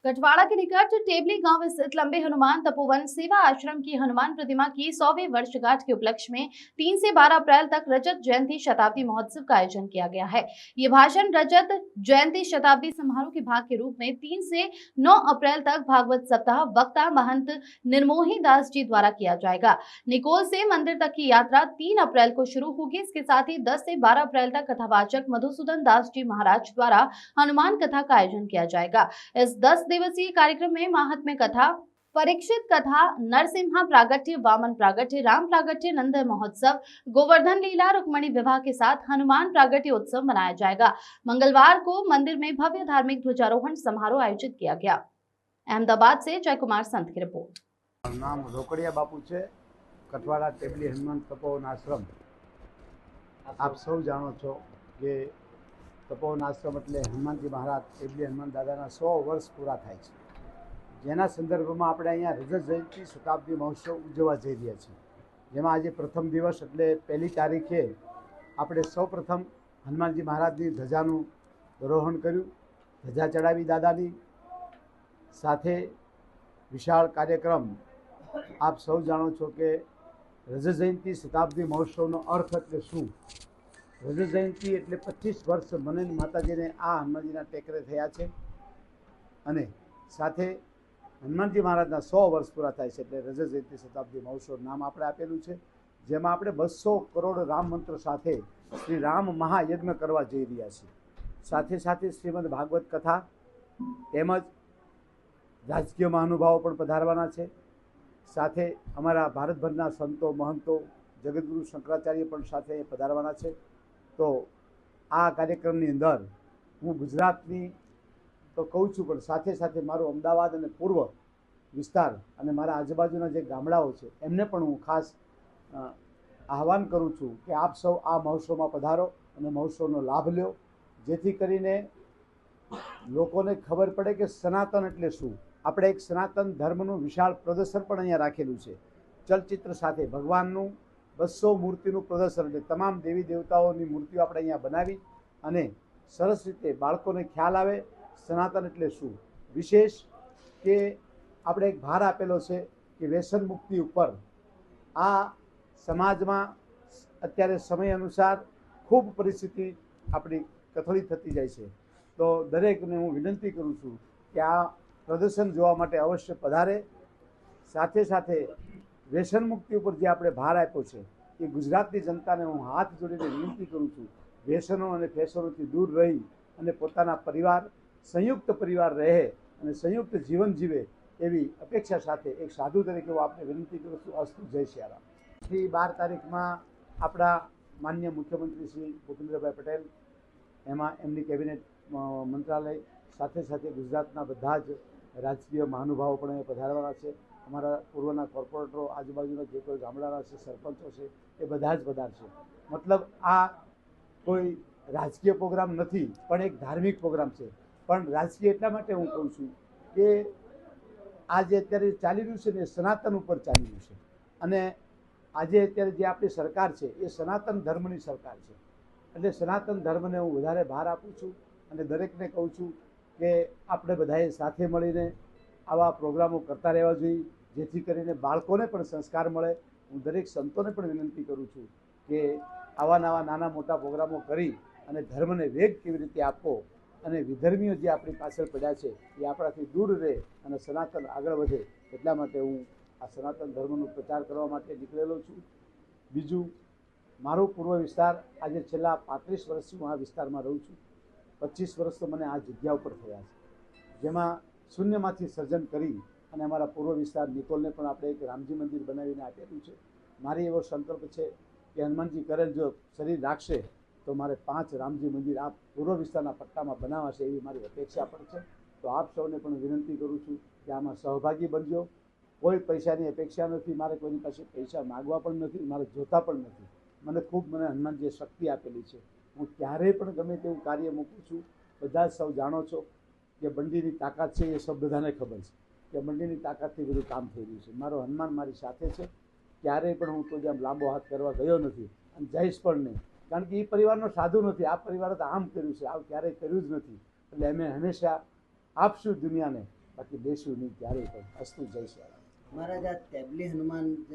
कटवाड़ा के निकट टेबली गांव स्थित लंबे हनुमान तपोवन सेवा आश्रम की हनुमान प्रतिमा की 100वीं वर्षगांठ के उपलक्ष्य में 3 से 12 अप्रैल तक रजत जयंती शताब्दी महोत्सव का आयोजन किया गया है। ये भाषण रजत जयंती शताब्दी समारोह के भाग के रूप में 3 से 9 अप्रैल तक भागवत सप्ताह वक्ता महंत निर्मोही दास जी द्वारा किया जाएगा। निकोल से मंदिर तक की यात्रा 3 अप्रैल को शुरू होगी। इसके साथ ही 10 से 12 अप्रैल तक कथावाचक मधुसूदन दास जी महाराज द्वारा हनुमान कथा का आयोजन किया जाएगा। इस 10 दिवसीय कार्यक्रम में महात्म्य कथा, परीक्षित कथा, नरसिम्हा प्रागट्य, वामन प्रागट्य, राम प्रागट्य, नंद महोत्सव, गोवर्धन लीला, रुक्मणी विवाह के साथ हनुमान प्रागट्य उत्सव मनाया जाएगा। मंगलवार को मंदिर में भव्य धार्मिक ध्वजारोहण समारोह आयोजित किया गया। अहमदाबाद से जय कुमार संत की रिपोर्ट। नाम रोकड़िया बापू है, कटवाड़ा टेबली हनुमान तपोवन आश्रम। आप सौ जाणो छो कि तपोवन आश्रम एटले हनुमानजी महाराज टेबली हनुमान दादाना 100 वर्ष पूरा थाय छे, जेना संदर्भमां आपणे अहींया रजत जयंती शताब्दी महोत्सव उजववा जई रह्या छीए। जेमां आजे प्रथम दिवस एटले 1 तारीखे આપણે સૌ પ્રથમ હનુમાનજી મહારાજની ધજાનું આરોહણ કર્યું, ધજા ચડાવી દાદાની સાથે વિશાળ કાર્યક્રમ। આપ સૌ જાણો છો કે રજત જયંતી શતાબ્દી મહોત્સવનો અર્થ એટલે શું? રજત જયંતી એટલે 25 વર્ષ મને માતાજીને આ હનુમાનજીના ટેકરે થયા છે અને સાથે હનુમાનજી મહારાજના 100 વર્ષ પૂરા થાય છે એટલે રજત જયંતી શતાબ્દી મહોત્સવ નામ આપણે આપેલું છે। જેમાં આપણે 200 કરોડ રામ મંત્ર સાથે શ્રી રામ મહાયજ્ઞ કરવા જઈ રહ્યા છીએ। સાથે સાથે શ્રીમદ ભાગવત કથા તેમજ રાજકીય મહાનુભાવો પણ પધારવાના છે। સાથે અમારા ભારતભરના સંતો મહંતો જગતગુરુ શંકરાચાર્ય પણ સાથે પધારવાના છે। તો આ કાર્યક્રમની અંદર હું ગુજરાતની તો કહું છું પણ સાથે સાથે મારું અમદાવાદ અને પૂર્વ વિસ્તાર અને મારા આજુબાજુના જે ગામડાઓ છે એમને પણ હું ખાસ આહવાન કરું છું કે આપ સૌ આ મહોત્સવમાં પધારો અને મહોત્સવનો લાભ લ્યો, જેથી કરીને લોકોને ખબર પડે કે સનાતન એટલે શું। આપણે એક સનાતન ધર્મનું વિશાળ પ્રદર્શન પણ અહીંયા રાખેલું છે। ચલચિત્ર સાથે ભગવાનનું 200 મૂર્તિનું પ્રદર્શન એટલે તમામ દેવી દેવતાઓની મૂર્તિઓ આપણે અહીંયા બનાવી અને સરસ રીતે બાળકોને ખ્યાલ આવે સનાતન એટલે શું। વિશેષ કે આપણે એક ભાર આપેલો છે કે વ્યસન મુક્તિ ઉપર। આ સમાજમાં અત્યારે સમય અનુસાર ખૂબ પરિસ્થિતિ આપણી કથળી થતી જાય છે, તો દરેકને હું વિનંતી કરું છું કે આ પ્રદર્શન જોવા માટે અવશ્ય પધારે। સાથે સાથે વ્યસન મુક્તિ ઉપર જે આપણે ભાર આપ્યો છે એ ગુજરાતની જનતાને હું હાથ જોડીને વિનંતી કરું છું, વ્યસનો અને ફેશનોથી દૂર રહી અને પોતાના પરિવાર સંયુક્ત પરિવાર રહે અને સંયુક્ત જીવન જીવે એવી અપેક્ષા સાથે એક સાધુ તરીકે હું આપને વિનંતી કરું છું। અસ્તુ જય સિયારામ। 12 તારીખમાં આપણા માન્ય મુખ્યમંત્રી શ્રી ભૂપેન્દ્રભાઈ પટેલ, એમાં એમની કેબિનેટ મંત્રાલય સાથે સાથે ગુજરાતના બધા જ રાજકીય મહાનુભાવો પણ પધારવાના છે। અમારા પૂર્વના કોર્પોરેટરો, આજુબાજુના જે કોઈ ગામડાના છે, સરપંચો છે, એ બધા જ પધારશે। મતલબ આ કોઈ રાજકીય પ્રોગ્રામ નથી પણ એક ધાર્મિક પ્રોગ્રામ છે। પણ રાજકીય એટલા માટે હું કહું છું કે આ જે અત્યારે ચાલી રહ્યું છે ને સનાતન ઉપર ચાલી રહ્યું છે અને આજે અત્યારે જે આપણી સરકાર છે એ સનાતન ધર્મની સરકાર છે એટલે સનાતન ધર્મને હું વધારે ભાર આપું છું અને દરેકને કહું છું કે આપણે બધાએ સાથે મળીને આવા પ્રોગ્રામો કરતા રહેવા જોઈએ, જેથી કરીને બાળકોને પણ સંસ્કાર મળે। હું દરેક સંતોને પણ વિનંતી કરું છું કે આવા નવા નાના મોટા પ્રોગ્રામો કરી અને ધર્મને વેગ કેવી રીતે આપવો અને વિધર્મીઓ જે આપણી પાછળ પડ્યા છે એ આપણાથી દૂર રહે અને સનાતન આગળ વધે, એટલા માટે હું આ સનાતન ધર્મનો પ્રચાર કરવા માટે નીકળેલો છું। બીજું, મારો પૂર્વ વિસ્તાર આજે છેલ્લા 35 વર્ષથી હું આ વિસ્તારમાં રહું છું। 25 વર્ષ તો મને આ જગ્યા ઉપર થયા છે, જેમાં શૂન્યમાંથી સર્જન કરી અને અમારા પૂર્વ વિસ્તાર નિકોલને પણ આપણે એક રામજી મંદિર બનાવીને આપેલું છે। મારી એવો સંકલ્પ છે કે હનુમાનજી કરેલ જો શરીર રાખશે તો મારે 5 રામજી મંદિર આ પૂર્વ વિસ્તારના પટ્ટામાં બનાવાશે એવી મારી અપેક્ષા પણ છે। તો આપ સૌને પણ વિનંતી કરું છું કે આમાં સહભાગી બનજો। કોઈ પૈસાની અપેક્ષા નથી, મારે કોઈની પાસે પૈસા માગવા પણ નથી, મારે જોતા પણ નથી। મને હનુમાનજીએ શક્તિ આપેલી છે, હું ક્યારેય પણ ગમે તેવું કાર્ય મૂકું છું। બધા જ સૌ જાણો છો કે બંડીની તાકાત છે એ સૌ બધાને ખબર છે કે બંડીની તાકાતથી બધું કામ થઈ રહ્યું છે। મારો હનુમાન મારી સાથે છે, ક્યારેય પણ હું તો જેમ લાંબો હાથ કરવા ગયો નથી અને જઈશ પણ નહીં, કારણ કે એ પરિવારનો સાધુ નથી। આ પરિવારે તો આમ કર્યું છે, આવું ક્યારેય કર્યું જ નથી। એટલે અમે હંમેશા આપશું દુનિયાને બાકી બેસ્યું નહીં ક્યારેય પણ. અસ્તુ જય શ્રી રામ. મહારાજ આ તેબલી હનુમાન